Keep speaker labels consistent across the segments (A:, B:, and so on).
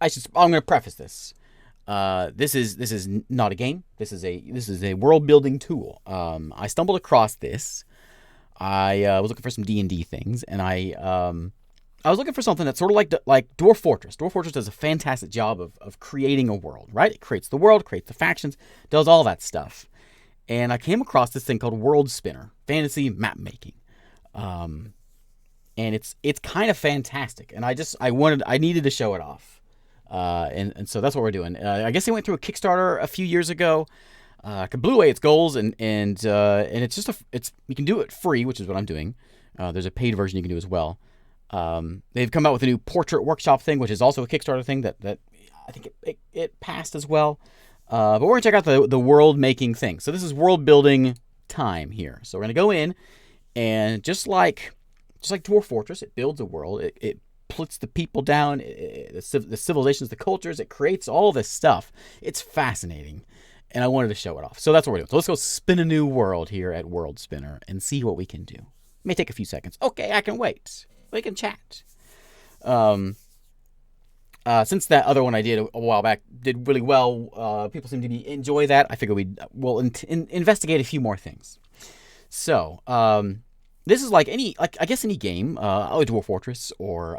A: I'm going to preface this. This is not a game. This is a world building tool. I stumbled across this. I was looking for some D&D things, and I was looking for something that's sort of like Dwarf Fortress. Dwarf Fortress does a fantastic job of creating a world, right? It creates the world, creates the factions, does all that stuff. And I came across this thing called Worldspinner, fantasy map making. And it's kind of fantastic. And I needed to show it off. And so that's what we're doing. I guess they went through a Kickstarter a few years ago. It blew away its goals, and it's just you can do it free, which is what I'm doing. There's a paid version you can do as well. They've come out with a new portrait workshop thing, which is also a Kickstarter thing that I think it passed as well. But we're gonna check out the world making thing. So this is world building time here. So we're gonna go in, and just like Dwarf Fortress, it builds a world. It puts the people down, the civilizations, the cultures. It creates all this stuff. It's fascinating, and I wanted to show it off. So that's what we're doing. So let's go spin a new world here at Worldspinner and see what we can do. It may take a few seconds. Okay, I can wait. We can chat. Since that other one I did a while back did really well, people seem to enjoy that. I figure we'll investigate a few more things. So, this is like I guess any game, Dwarf Fortress or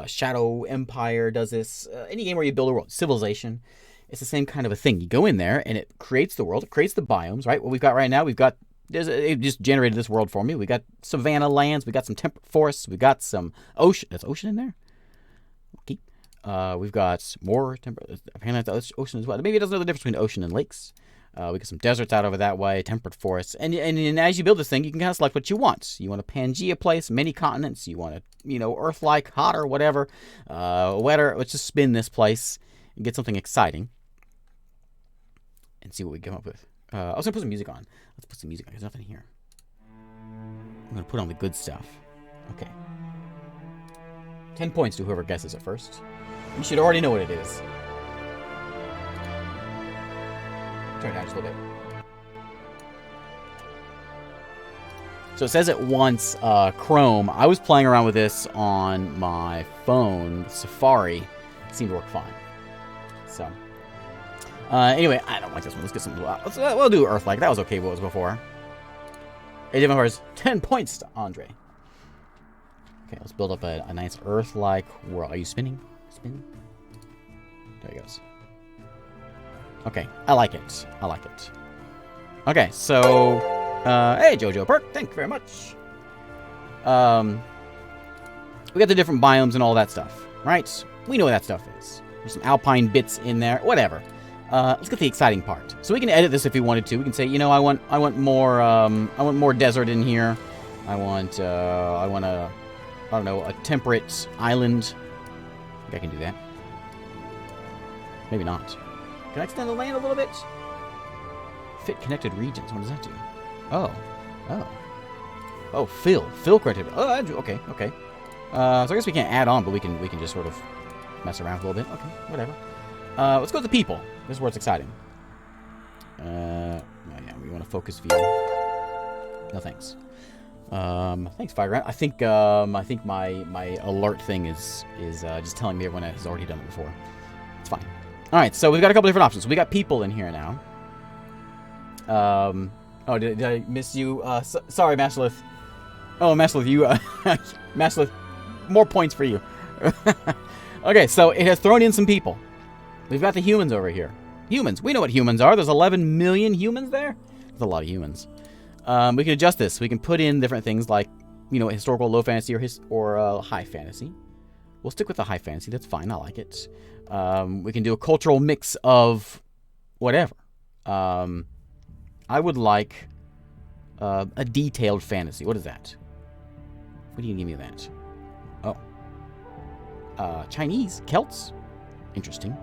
A: Shadow Empire does this. Any game where you build a world, Civilization, it's the same kind of a thing. You go in there and it creates the world, it creates the biomes, right? What we've got right now, it just generated this world for me. We got savanna lands, we got some temperate forests, we got some ocean. There's ocean in there? Okay. We've got more temperate, apparently that's ocean as well. Maybe it doesn't know the difference between ocean and lakes. We got some deserts out over that way, temperate forests. And as you build this thing, you can kind of select what you want. You want a Pangea place, many continents. You want a, Earth-like, hotter, whatever, wetter. Let's just spin this place and get something exciting and see what we come up with. I was going to put some music on. Let's put some music on. There's nothing here. I'm going to put on the good stuff. Okay. 10 points to whoever guesses it first. You should already know what it is. Turn it down just a little bit. So it says it wants Chrome. I was playing around with this on my phone. Safari seemed to work fine. So... anyway, I don't like this one. Let's get some... We'll do Earth-like. That was okay what was before. Age of Empires, 10 points to Andre. Okay, let's build up a nice Earth-like world. Are you spinning? Spinning? There he goes. Okay, I like it. I like it. Okay, so... hey, Jojo Perk. Thank you very much. We got the different biomes and all that stuff, right? We know what that stuff is. There's some alpine bits in there. Whatever. Let's get the exciting part. So we can edit this if we wanted to. We can say, I want more desert in here. I want I don't know, a temperate island. I think I can do that. Maybe not. Can I extend the land a little bit? Fit connected regions. What does that do? Oh, fill connected. Oh, okay. So I guess we can't add on, but we can just sort of mess around a little bit. Okay, whatever. Let's go with the people. This is where it's exciting. Yeah, we want to focus view. No thanks. Thanks, Fireground. I think my alert thing is just telling me everyone has already done it before. It's fine. All right, so we've got a couple different options. We got people in here now. Oh, did I miss you? Sorry, Mashlith. Oh, Mashlith, you Mashlith, more points for you. Okay, so it has thrown in some people. We've got the humans over here. Humans. We know what humans are. There's 11 million humans there. That's a lot of humans. We can adjust this. We can put in different things like, historical, low fantasy, or high fantasy. We'll stick with the high fantasy. That's fine. I like it. We can do a cultural mix of whatever. I would like a detailed fantasy. What is that? What do you give me that? Oh. Chinese. Celts. Interesting.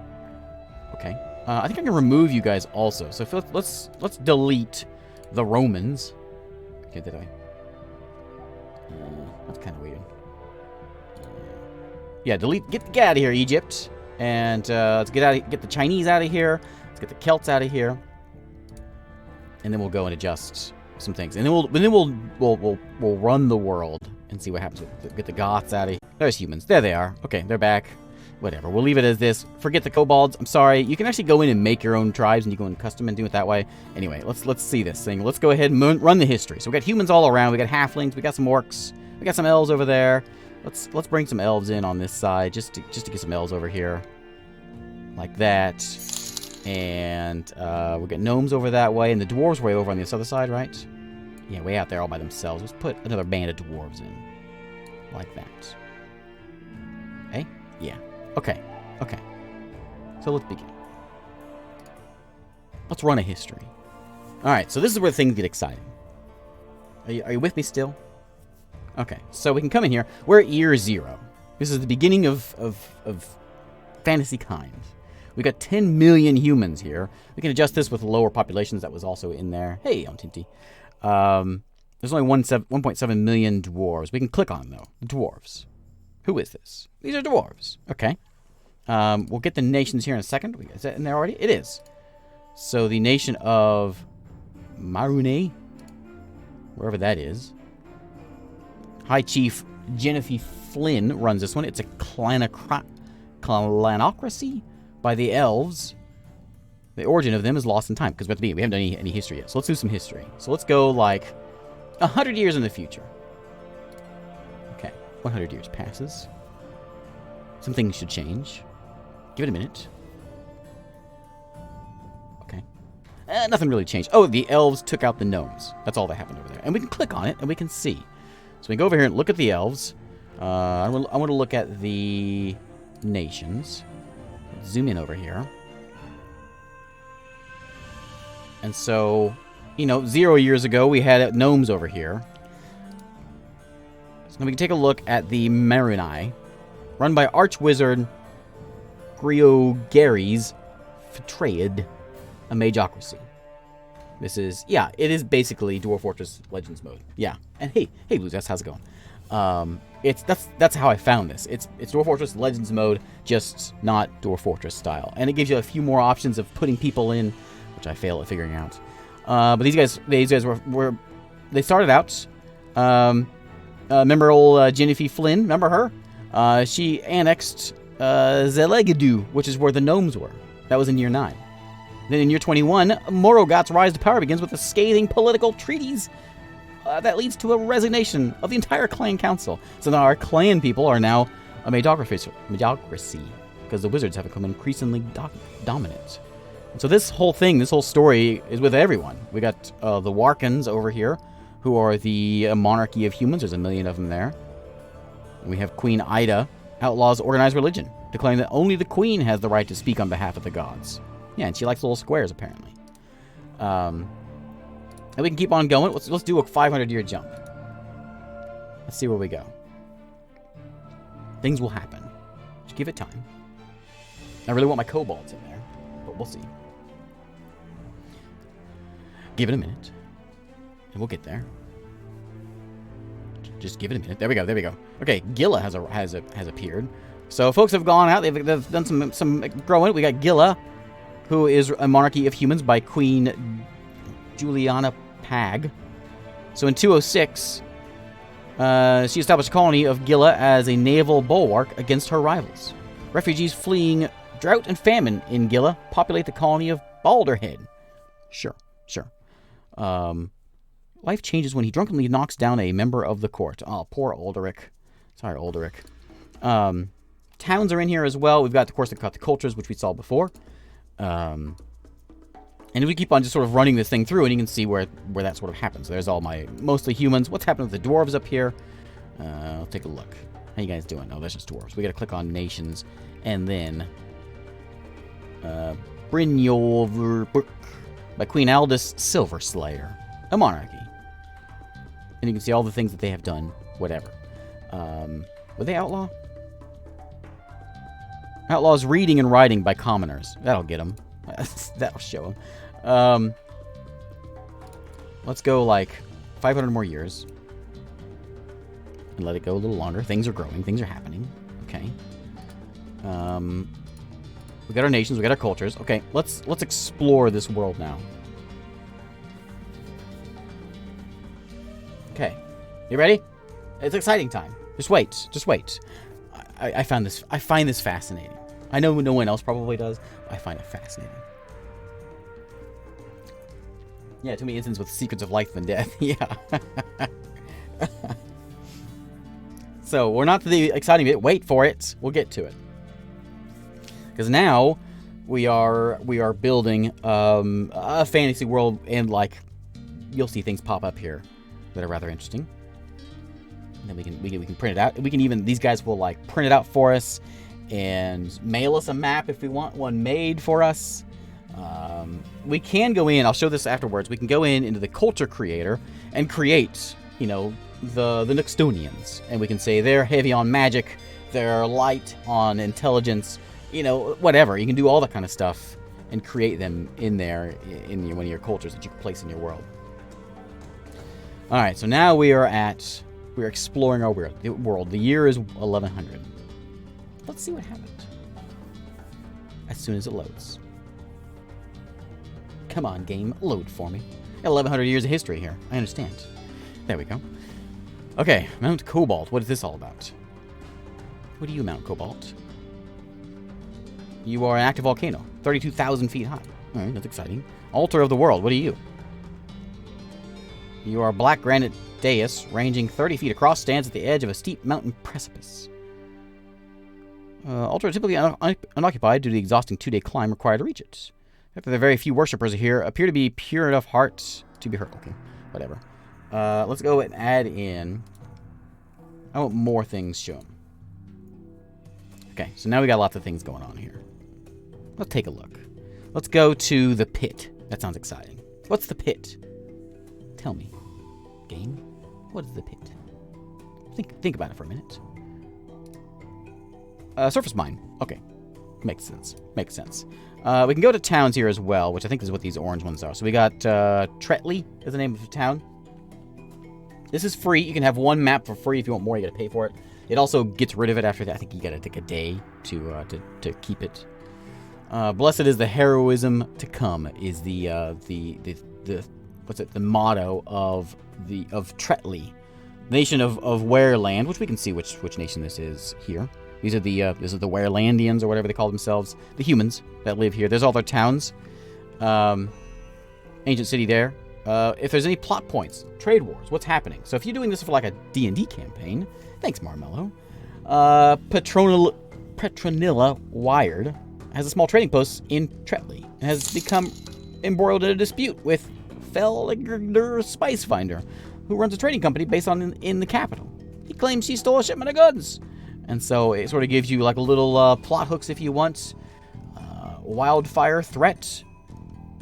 A: Okay. I think I can remove you guys also. So let's delete the Romans. Okay, did I? That's kind of weird. Yeah, delete. Get out of here, Egypt. And let's get the Chinese out of here. Let's get the Celts out of here. And then we'll go and adjust some things. And then we'll run the world and see what happens. Get the Goths out of here. There's humans. There they are. Okay, they're back. Whatever. We'll leave it as this. Forget the kobolds. I'm sorry. You can actually go in and make your own tribes, and you go in custom and do it that way. Anyway, let's see this thing. Let's go ahead and run the history. So we got humans all around. We got halflings. We got some orcs. We got some elves over there. Let's bring some elves in on this side, just to get some elves over here, like that. And we got gnomes over that way, and the dwarves way over on this other side, right? Yeah, way out there all by themselves. Let's put another band of dwarves in, like that. Hey, yeah. Okay. So let's begin. Let's run a history. All right. So this is where things get exciting. Are you with me still? Okay. So we can come in here. We're at year 0. This is the beginning of fantasy kind. We got 10 million humans here. We can adjust this with lower populations. That was also in there. Hey, Tinty. There's only 1.7 million dwarves. We can click on them, though. The dwarves. Who is this? These are dwarves. Okay. We'll get the nations here in a second. Is that in there already? It is. So the nation of Marune, wherever that is. High Chief Jennifer Flynn runs this one. It's a clanocracy by the elves. The origin of them is lost in time because we haven't done any history yet. So let's do some history. So let's go like 100 years in the future. Okay, 100 years passes. Some things should change. Give it a minute. Okay. Nothing really changed. Oh, the elves took out the gnomes. That's all that happened over there. And we can click on it and we can see. So we can go over here and look at the elves. I want to look at the nations. Let's zoom in over here. And so, 0 years ago, we had gnomes over here. So now we can take a look at the Marunai, run by Archwizard Griogares Fetrade, a magocracy. This is, it is basically Dwarf Fortress Legends mode. Yeah. And hey, Blues, how's it going? That's how I found this. It's Dwarf Fortress Legends mode, just not Dwarf Fortress style. And it gives you a few more options of putting people in, which I fail at figuring out. But these guys they started out. Remember old Jennifer Flynn? Remember her? She annexed Zelegadu, which is where the gnomes were. That was in year 9. Then in year 21, Morogot's rise to power begins with a scathing political treaties that leads to a resignation of the entire clan council. So now our clan people are now a magocracy because the wizards have become increasingly dominant. So this whole story is with everyone. We got the Warkans over here, who are the monarchy of humans. There's a million of them there. And we have Queen Ida outlaws organized religion, declaring that only the queen has the right to speak on behalf of the gods. Yeah, and she likes little squares, apparently. And we can keep on going. Let's do a 500-year jump. Let's see where we go. Things will happen. Just give it time. I really want my kobolds in there, but we'll see. Give it a minute, and we'll get there. Just give it a minute. There we go. Okay, Gilla has appeared. So folks have gone out. They've done some growing. We got Gilla, who is a monarchy of humans by Queen Juliana Pag. So in 206, she established a colony of Gilla as a naval bulwark against her rivals. Refugees fleeing drought and famine in Gilla populate the colony of Balderhead. Sure. Life changes when he drunkenly knocks down a member of the court. Oh, poor Alderic. Sorry, Alderic. Towns are in here as well. We've got, of course, the cultures, which we saw before. And we keep on just sort of running this thing through, and you can see where that sort of happens. There's all my mostly humans. What's happening with the dwarves up here? I'll take a look. How you guys doing? Oh, there's just dwarves. We got to click on nations, and then Brynjolfur by Queen Aldous Silverslayer, a monarchy. And you can see all the things that they have done. Whatever. Would they outlaw? Outlaws reading and writing by commoners. That'll get them. That'll show them. Let's go like 500 more years. And let it go a little longer. Things are growing. Things are happening. Okay. We got our nations. We got our cultures. Okay, let's explore this world now. Okay. You ready? It's exciting time. Just wait. I find this fascinating. I know no one else probably does. But I find it fascinating. Yeah, too many incidents with secrets of life and death. Yeah. So we're not to the exciting bit. Wait for it. We'll get to it. Because now we are building a fantasy world, and like you'll see things pop up here that are rather interesting. And then we can print it out. We can even, these guys will like print it out for us and mail us a map if we want one made for us. We can go in, I'll show this afterwards, we can go into the culture creator and create, you know, the Nookstonians. And we can say they're heavy on magic, they're light on intelligence, you know, whatever. You can do all that kind of stuff and create them in there in one of your cultures that you can place in your world. Alright, so now we're exploring our world. The year is 1100. Let's see what happened as soon as it loads. Come on, game, load for me. 1100 years of history here. I understand. There we go. Okay, Mount Cobalt. What is this all about? What are you, Mount Cobalt? You are an active volcano, 32,000 feet high. All right, that's exciting. Altar of the World. What are you? You are a black granite dais, ranging 30 feet across, stands at the edge of a steep mountain precipice. Altar is typically unoccupied due to the exhausting 2-day climb required to reach it. After the very few worshippers here appear to be pure enough hearts to be hurt. Okay, whatever. Let's go and add in. I want more things shown. Okay, so now we got lots of things going on here. Let's take a look. Let's go to the pit. That sounds exciting. What's the pit? Tell me, game. What is the pit? Think about it for a minute. Surface mine. Okay, makes sense. Makes sense. We can go to towns here as well, which I think is what these orange ones are. So we got Tretley is the name of the town. This is free. You can have one map for free. If you want more, you got to pay for it. It also gets rid of it after that. I think you got to take a day to keep it. Blessed is the heroism to come is the what's it? The motto of Tretley, nation of Wereland, which we can see which nation this is here. These are the Werelandians or whatever they call themselves, the humans that live here. There's all their towns. Ancient city there. If there's any plot points, trade wars, what's happening? So if you're doing this for like a D&D campaign, thanks Marmello. Petronilla Wired has a small trading post in Tretley and has become embroiled in a dispute with Felger Spicefinder, who runs a trading company based in the capital. He claims she stole a shipment of goods. And so it sort of gives you like a little plot hooks if you want. Wildfire threat.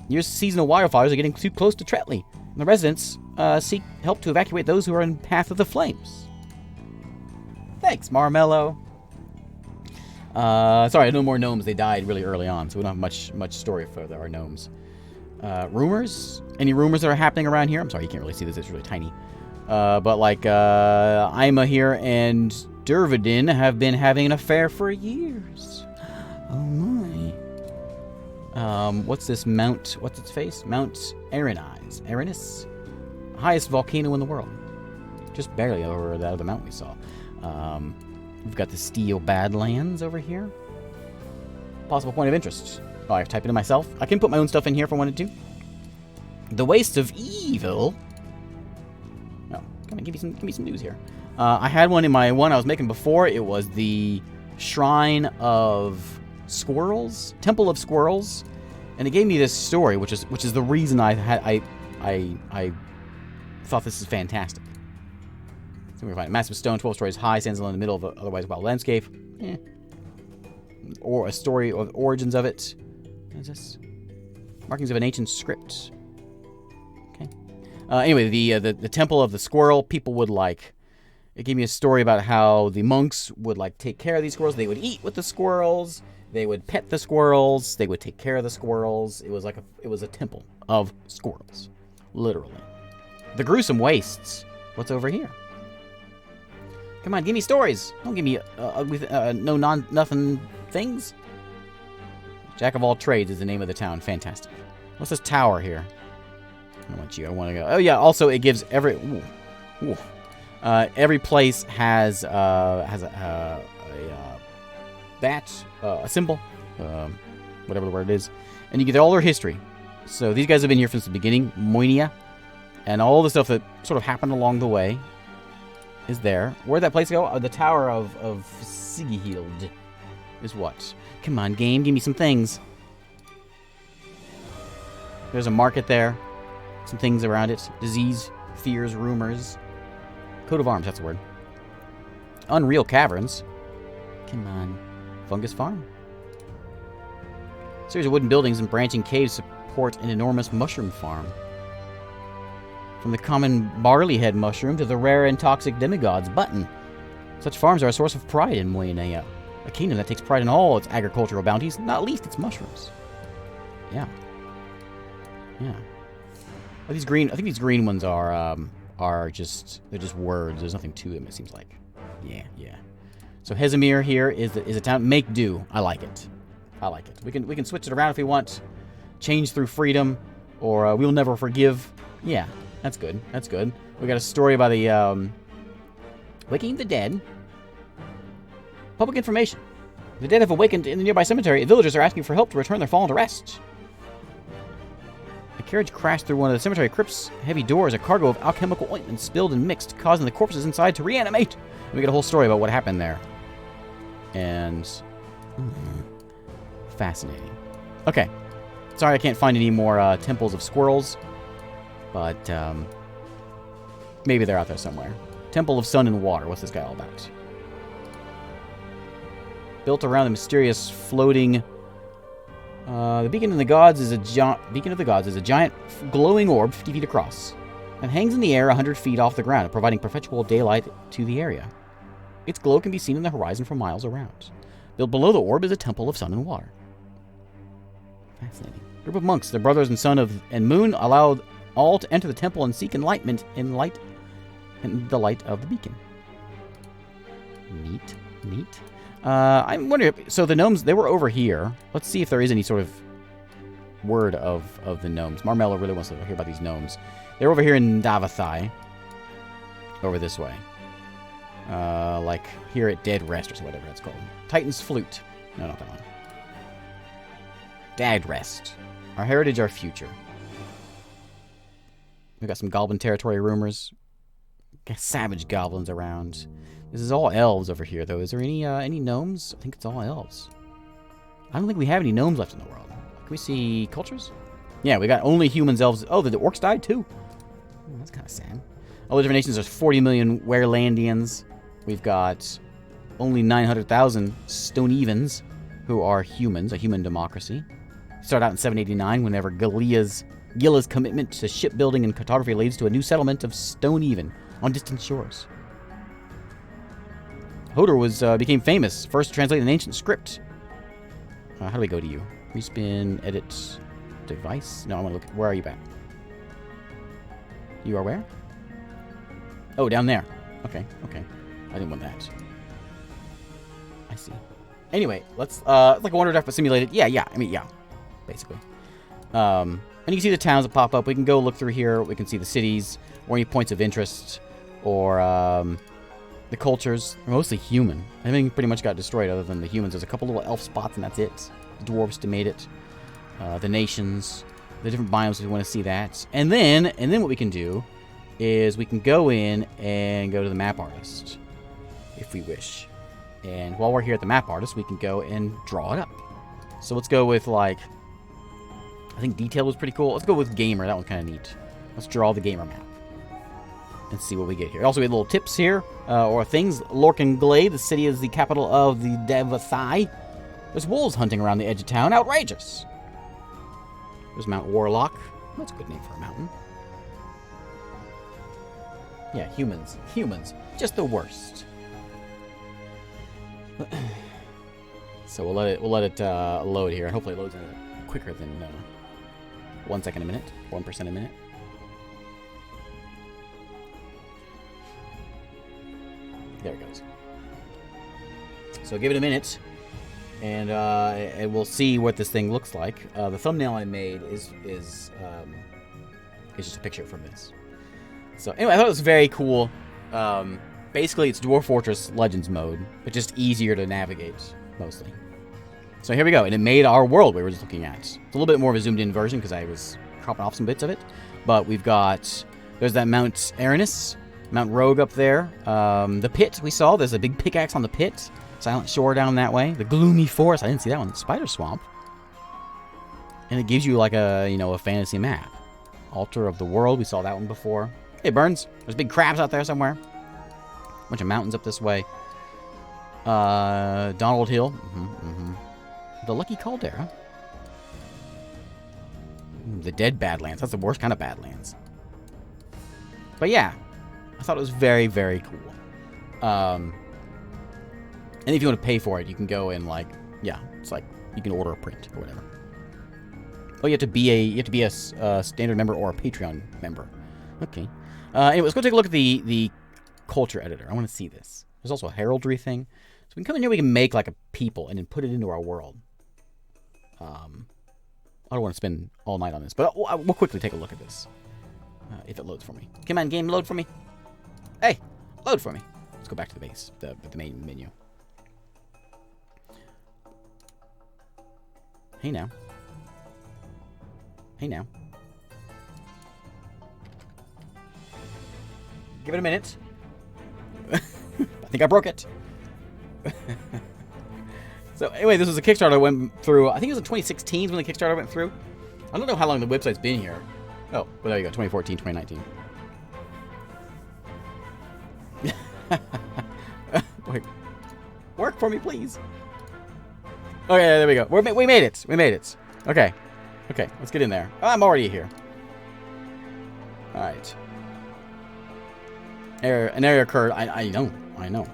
A: Your seasonal wildfires are getting too close to Tretley. And the residents seek help to evacuate those who are in path of the flames. Thanks, Marmello. Sorry, no more gnomes. They died really early on, so we don't have much story for our gnomes. Rumors? Any rumors that are happening around here? I'm sorry, you can't really see this. It's really tiny. But like Ima here and Dervidin have been having an affair for years. Oh my. What's this mount? What's its face? Mount Arenis? Highest volcano in the world. Just barely over that other mountain we saw. We've got the Steel Badlands over here. Possible point of interest. Oh, I have to type it in myself. I can put my own stuff in here if I wanted to. The Waste of Evil. Oh, come on, give me some news here. I had one in my one I was making before. It was the Shrine of Squirrels, Temple of Squirrels, and it gave me this story, which is the reason I thought this is fantastic. So we're finding massive stone, 12 stories high, stands in the middle of an otherwise wild landscape. Or a story of the origins of it. What is this? Markings of an ancient script. Okay. Anyway, the Temple of the Squirrel, people would like. It gave me a story about how the monks would like take care of these squirrels. They would eat with the squirrels. They would pet the squirrels. They would take care of the squirrels. It was a temple of squirrels, literally. The Gruesome Wastes. What's over here? Come on, give me stories. Don't give me nothing things. Jack of all trades is the name of the town. Fantastic. What's this tower here? I don't want you. I want to go. Oh yeah. Also, it gives every. Every place has a bat, a symbol, whatever the word is, and you get all their history. So these guys have been here since the beginning, Moinia, and all the stuff that sort of happened along the way is there. Where'd that place go? The Tower of Sigihild is what? Come on, game, give me some things. There's a market there. Some things around it. Disease, fears, rumors. Coat of arms, that's the word. Unreal caverns. Come on. Fungus farm. A series of wooden buildings and branching caves support an enormous mushroom farm. From the common barley head mushroom to the rare and toxic demigods button. Such farms are a source of pride in Moyenea, a kingdom that takes pride in all its agricultural bounties, not least its mushrooms. Yeah. Yeah. Oh, these green, I think these green ones are just, they're just words. There's nothing to them, it seems like. Yeah, yeah. So Hesimir here is a town. Make do. I like it. I like it. We can switch it around if we want. Change through freedom, or we'll never forgive. Yeah, that's good. That's good. We got a story about the waking the dead. Public information. The dead have awakened in the nearby cemetery. Villagers are asking for help to return their fallen to rest. A carriage crashed through one of the cemetery crypt's heavy doors. A cargo of alchemical ointment spilled and mixed, causing the corpses inside to reanimate. And we get a whole story about what happened there. And fascinating. Okay. Sorry I can't find any more temples of squirrels. But maybe they're out there somewhere. Temple of Sun and Water. What's this guy all about? Built around the mysterious floating... the Beacon of the Gods is a giant glowing orb 50 feet across and hangs in the air 100 feet off the ground, providing perpetual daylight to the area. Its glow can be seen in the horizon for miles around. Built below the orb is a temple of sun and water. Fascinating. A group of monks, the brothers and son of and moon, allowed all to enter the temple and seek enlightenment in the light of the beacon. Neat, neat. I'm wondering, so the gnomes, they were over here. Let's see if there is any sort of word of the gnomes. Marmello really wants to hear about these gnomes. They're over here in Davathai. Over this way. Like here at Dead Rest or whatever it's called. Titan's Flute. No, not that one. Dead Rest. Our heritage, our future. We got some goblin territory rumors. Got savage goblins around. This is all elves over here, though. Is there any gnomes? I think it's all elves. I don't think we have any gnomes left in the world. Can we see cultures? Yeah, we got only humans, elves. Oh, the orcs died, too. Oh, that's kind of sad. All the different nations, there's 40 million Werelandians. We've got only 900,000 Stone Evens, who are humans, a human democracy. Started out in 789, whenever Gila's commitment to shipbuilding and cartography leads to a new settlement of Stone Even on distant shores. Hodor became famous, first to translate an ancient script. How do we go to you? Respin, edit, device? No, I want to look. Where are you at? You are where? Oh, down there. Okay, okay. I didn't want that. I see. Anyway, let's, like a Wonder Draft but simulated. Yeah. I mean, yeah. Basically. And you can see the towns that pop up. We can go look through here. We can see the cities, or any points of interest, or, the cultures are mostly human. Everything pretty much got destroyed other than the humans. There's a couple little elf spots, and that's it. The dwarves made it. The nations, the different biomes, if you want to see that. And then what we can do is we can go in and go to the map artist, if we wish. And while we're here at the map artist, we can go and draw it up. So let's go with, like, I think detail was pretty cool. Let's go with gamer. That one's kind of neat. Let's draw the gamer map. And see what we get here. Also, we have little tips here, or things. Lorcan Glade, the city is the capital of the Devathai. There's wolves hunting around the edge of town. Outrageous. There's Mount Warlock. That's a good name for a mountain. Yeah, humans. Humans. Just the worst. So we'll let it load here. Hopefully it loads quicker than 1 second a minute. 1% a minute. There it goes. So give it a minute, and we'll see what this thing looks like. The thumbnail I made is just a picture from this. So anyway, I thought it was very cool. Basically, it's Dwarf Fortress Legends mode, but just easier to navigate. mostly. So here we go, and it made our world we were just looking at. It's a little bit more of a zoomed in version because I was cropping off some bits of it. But we've got, there's that Mount Aranus, Mount Rogue up there. The pit we saw, there's a big pickaxe on the pit. Silent Shore down that way. The Gloomy Forest, I didn't see that one. Spider Swamp. And it gives you like a, you know, a fantasy map. Altar of the World, we saw that one before. Hey, Burns, there's big crabs out there somewhere. A bunch of mountains up this way. Donald Hill. The Lucky Caldera. The Dead Badlands. That's the worst kind of Badlands. But yeah, I thought it was very, very cool. And if you want to pay for it, you can go and like, yeah, it's like you can order a print or whatever. Oh, you have to be a standard member or a Patreon member. Okay. Anyway, let's go take a look at the culture editor. I want to see this. There's also a heraldry thing. So we can come in here, we can make like a people and then put it into our world. I don't want to spend all night on this, but we'll quickly take a look at this. If it loads for me. Come on, game, load for me. Hey, load for me. Let's go back to the base, the main menu. Hey now. Hey now. Give it a minute. I think I broke it. So anyway, this was a Kickstarter that went through. I think it was in 2016 when the Kickstarter went through. I don't know how long the website's been here. Oh, well, there you go. 2014, 2019. Wait. Work for me, please. Okay, there we go. We made it. We made it. Okay. Okay, let's get in there. Oh, I'm already here. All right. An error occurred. I know. I know.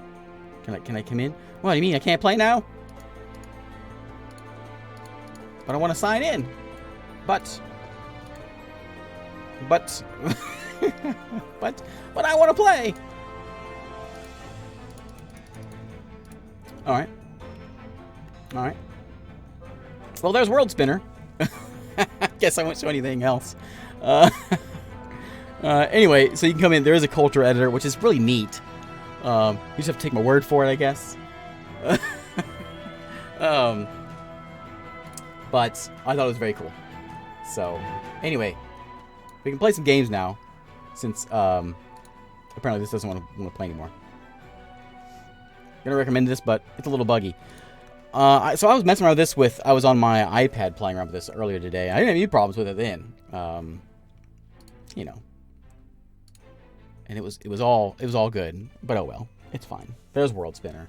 A: Can I come in? What do you mean? I can't play now? But I want to sign in. But but I want to play. All right. All right. Well, there's Worldspinner. Guess I won't show anything else. Anyway, so you can come in. There is a culture editor, which is really neat. You just have to take my word for it, I guess. But I thought it was very cool. So, anyway, we can play some games now, since apparently this doesn't want to play anymore. I'm gonna recommend this, but it's a little buggy. So I was messing around with this I was on my iPad playing around with this earlier today. I didn't have any problems with it then. You know. And it was all good, but oh well, it's fine. There's Worldspinner.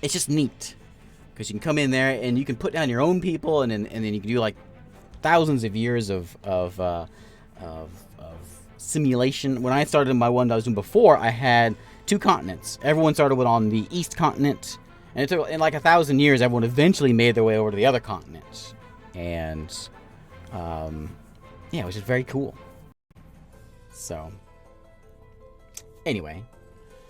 A: It's just neat because you can come in there and you can put down your own people, and then you can do like thousands of years of simulation. When I started my one that I was doing before, I had 2 continents. Everyone started with on the east continent, and it took in like 1,000 years. Everyone eventually made their way over to the other continent, and yeah, it was just very cool. So, anyway,